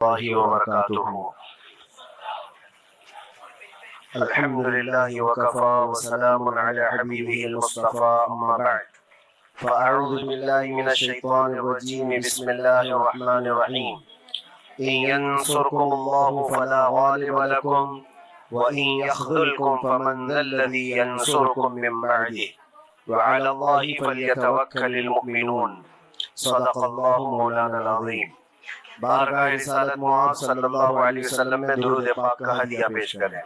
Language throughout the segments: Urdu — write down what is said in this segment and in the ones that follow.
الله وبركاته. الحمد لله وكفى وسلام على حبيبه المصطفى أما بعد فأعوذ بالله من الشيطان الرجيم بسم الله الرحمن الرحيم. إن ينصركم الله فلا غالب لكم وإن يخذلكم فمن ذا الذي ينصركم من بعده وعلى الله فليتوكل المؤمنون. صدق الله مولانا العظیم. بارگاہ رسالت معاذ صلی اللہ علیہ وسلم میں درود پاک کا ہدیہ پیش کریں.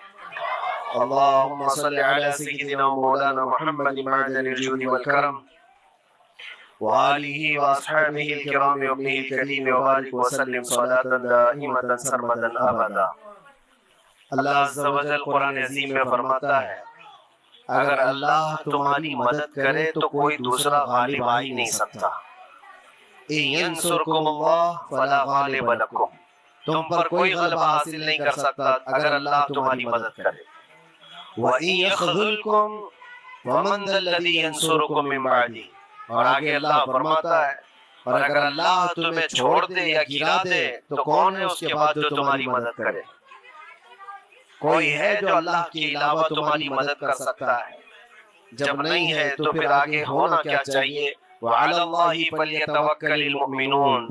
اللہم صلی علی سیدنا مولانا محمد معدن الجود والکرم وآلہ واصحابہ الکرام وابنہ الکریم وبارک وسلم صلاة دائمة سرمدا ابدا. اللہ عز و جل قرآن عظیم میں فرماتا ہے اگر اللہ تمہاری مدد کرے تو کوئی دوسرا غالب آ ہی نہیں سکتا. إِن يَنْصُرْكُمُ اللَّهُ فَلَا غَالِبَ لَكُمْ. تم پر کوئی غلبہ حاصل نہیں کر سکتا اگر اللہ تمہاری مدد کرے. وَإِن يَخْذُلْكُمْ وَمَنْ ذَا الَّذِي يَنْصُرُكُمْ مِنْ بَعْدِهِ. اور آگے اللہ فرماتا ہے اور اگر اللہ تمہیں چھوڑ دے یا گرا دے تو کون ہے اس کے بعد جو تمہاری مدد کرے؟ کوئی ہے جو اللہ کے علاوہ تمہاری مدد کر سکتا ہے؟ جب نہیں ہے تو پھر آگے ہونا کیا چاہیے؟ وَعَلَى اللَّهِ فَلْيَتَوَكَّلِ الْمُؤْمِنُونَ.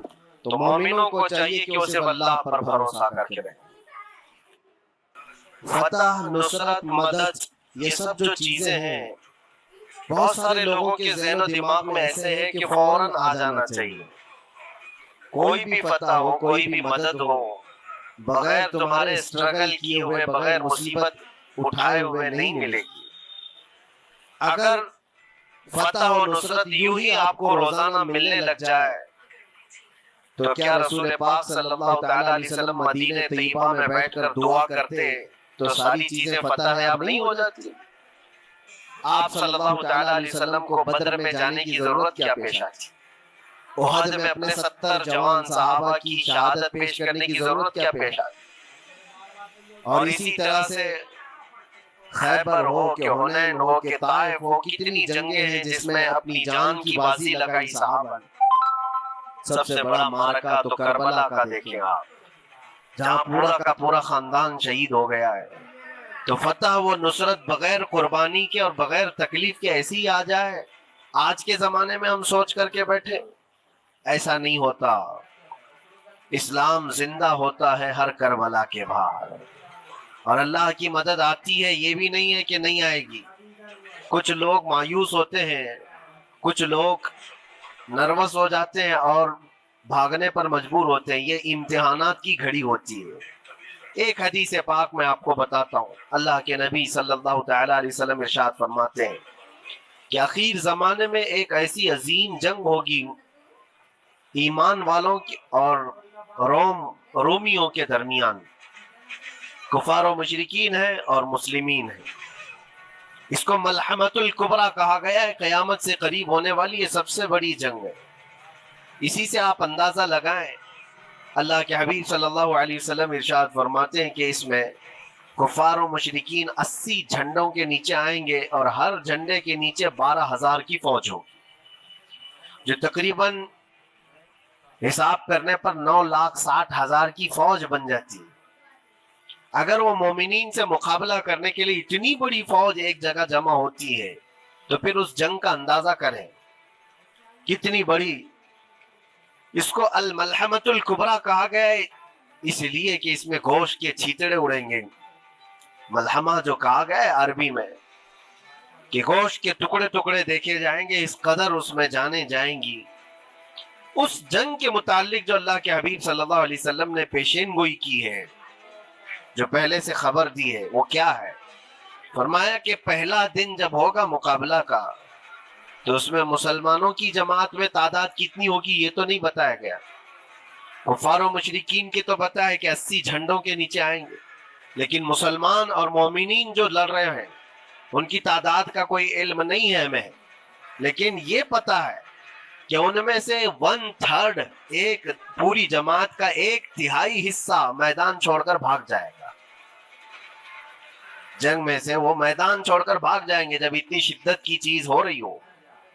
تو مومنوں کو چاہیے کہ وہ صرف اللہ پر بھروسہ کر کے رہیں. فتح، نصرت، مدد، یہ سب جو چیزیں ہیں بہت سارے لوگوں کے ذہن و دماغ میں ایسے ہے کہ فوراً آ جانا چاہیے. کوئی بھی فتح ہو، کوئی بھی مدد ہو، بغیر تمہارے اسٹرگل کیے ہوئے، بغیر مصیبت اٹھائے ہوئے نہیں ملے گی. اگر فتح و نصرت یوں ہی آپ کو روزانہ ملنے لگ جائے تو کیا رسول پاک صلی اللہ تعالیٰ علیہ وسلم مدینہ طیبہ میں بیٹھ کر دعا کرتے تو ساری چیزیں فتح یاب نہیں ہو جاتی؟ آپ صلی اللہ تعالیٰ علیہ وسلم کو بدر میں جانے کی ضرورت کیا پیش آئی؟ احد میں اپنے 70 جوان صحابہ کی شہادت پیش کرنے کی ضرورت کیا پیش آئی؟ اور اسی طرح سے خیبر ہو کہ حنین ہو کہ طائف ہو، کتنی جنگیں ہیں جس میں اپنی جان کی بازی لگائی صحابہ نے. سب سے بڑا معرکہ تو کربلا کا دیکھیں آپ، جہاں پورا کا پورا خاندان شہید ہو گیا ہے. تو فتح و نصرت بغیر قربانی کے اور بغیر تکلیف کے ایسی ہی آ جائے؟ آج کے زمانے میں ہم سوچ کر کے بیٹھے، ایسا نہیں ہوتا. اسلام زندہ ہوتا ہے ہر کربلا کے بعد، اور اللہ کی مدد آتی ہے، یہ بھی نہیں ہے کہ نہیں آئے گی. کچھ لوگ مایوس ہوتے ہیں، کچھ لوگ نروس ہو جاتے ہیں اور بھاگنے پر مجبور ہوتے ہیں. یہ امتحانات کی گھڑی ہوتی ہے. ایک حدیث پاک میں آپ کو بتاتا ہوں. اللہ کے نبی صلی اللہ تعالیٰ علیہ وسلم ارشاد فرماتے ہیں کہ آخر زمانے میں ایک ایسی عظیم جنگ ہوگی ایمان والوں کی اور رومیوں کے درمیان. کفار و مشرکین ہیں اور مسلمین ہیں. اس کو ملحمۃ الکبریٰ کہا گیا ہے. قیامت سے قریب ہونے والی یہ سب سے بڑی جنگ ہے. اسی سے آپ اندازہ لگائیں. اللہ کے حبیب صلی اللہ علیہ وسلم ارشاد فرماتے ہیں کہ اس میں کفار و مشرکین 80 جھنڈوں کے نیچے آئیں گے اور ہر جھنڈے کے نیچے 12,000 کی فوج ہوگی، جو تقریباً حساب کرنے پر 9,60,000 کی فوج بن جاتی ہے. اگر وہ مومنین سے مقابلہ کرنے کے لیے اتنی بڑی فوج ایک جگہ جمع ہوتی ہے تو پھر اس جنگ کا اندازہ کریں کتنی بڑی. اس کو الملحمۃ الکبریٰ کہا گیا ہے اس لیے کہ اس میں گوشت کے چھیتڑے اڑیں گے. ملحمہ جو کہا گیا ہے عربی میں کہ گوشت کے ٹکڑے ٹکڑے دیکھے جائیں گے، اس قدر اس میں جانے جائیں گی. اس جنگ کے متعلق جو اللہ کے حبیب صلی اللہ علیہ وسلم نے پیشین گوئی کی ہے، جو پہلے سے خبر دی ہے، وہ کیا ہے؟ فرمایا کہ پہلا دن جب ہوگا مقابلہ کا تو اس میں مسلمانوں کی جماعت میں تعداد کتنی ہوگی یہ تو نہیں بتایا گیا. کفار و مشرکین کی تو پتہ ہے کہ 80 جھنڈوں کے نیچے آئیں گے، لیکن مسلمان اور مومنین جو لڑ رہے ہیں ان کی تعداد کا کوئی علم نہیں ہے ہمیں. لیکن یہ پتہ ہے کہ ان میں سے 1/3 ایک پوری جماعت کا 1/3 حصہ میدان چھوڑ کر بھاگ جائے گا. جنگ میں سے وہ میدان چھوڑ کر بھاگ جائیں گے جب اتنی شدت کی چیز ہو رہی ہو،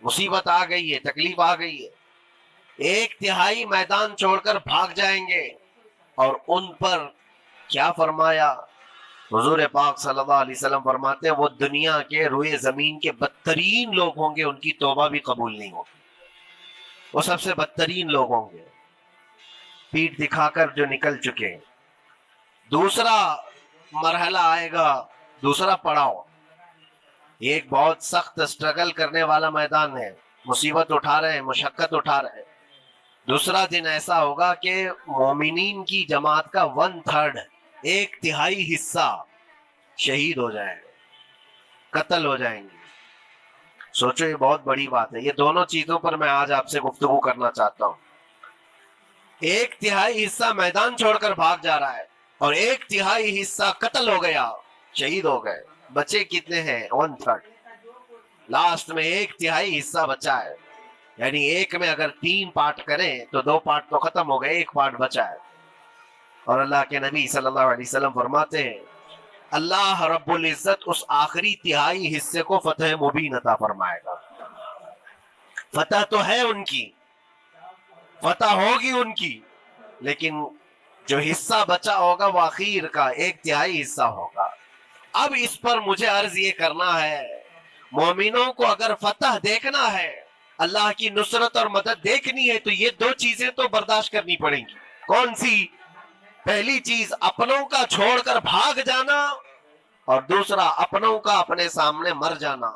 مصیبت آ گئی ہے، تکلیف آ گئی ہے. 1/3 میدان چھوڑ کر بھاگ جائیں گے. اور ان پر کیا فرمایا؟ حضور پاک صلی اللہ علیہ وسلم فرماتے ہیں وہ دنیا کے روئے زمین کے بدترین لوگ ہوں گے، ان کی توبہ بھی قبول نہیں ہوگی، وہ سب سے بدترین لوگ ہوں گے، پیٹھ دکھا کر جو نکل چکے۔ دوسرا مرحلہ آئے گا، دوسرا پڑاؤ، یہ ایک بہت سخت اسٹرگل کرنے والا میدان ہے، مصیبت اٹھا رہے ہیں، مشقت اٹھا رہے ہیں۔ دوسرا دن ایسا ہوگا کہ مومنین کی جماعت کا 1/3، 1/3 حصہ شہید ہو جائے گا، قتل ہو جائیں گے۔ سوچو یہ بہت بڑی بات ہے۔ یہ دونوں چیزوں پر میں آج آپ سے گفتگو کرنا چاہتا ہوں۔ 1/3 حصہ میدان چھوڑ کر بھاگ جا رہا ہے اور 1/3 حصہ قتل ہو گیا، شہید ہو گئے۔ بچے کتنے ہیں؟ 1/3۔ لاسٹ میں 1/3 حصہ بچا ہے، یعنی ایک میں اگر 3 پارٹ کریں تو 2 پارٹ تو ختم ہو گئے، 1 پارٹ بچا ہے۔ اور اللہ کے نبی صلی اللہ علیہ وسلم فرماتے ہیں اللہ رب العزت اس آخری تہائی حصے کو فتح مبین عطا فرمائے گا۔ فتح تو ہے ان کی، فتح ہوگی ان کی، لیکن جو حصہ بچا ہوگا وہ اخیر کا 1/3 حصہ ہوگا۔ اب اس پر مجھے عرض یہ کرنا ہے، مومنوں کو اگر فتح دیکھنا ہے، اللہ کی نصرت اور مدد دیکھنی ہے، تو یہ 2 چیزیں تو برداشت کرنی پڑیں گی۔ کون سی؟ پہلی چیز اپنوں کا چھوڑ کر بھاگ جانا، اور دوسرا اپنوں کا اپنے سامنے مر جانا۔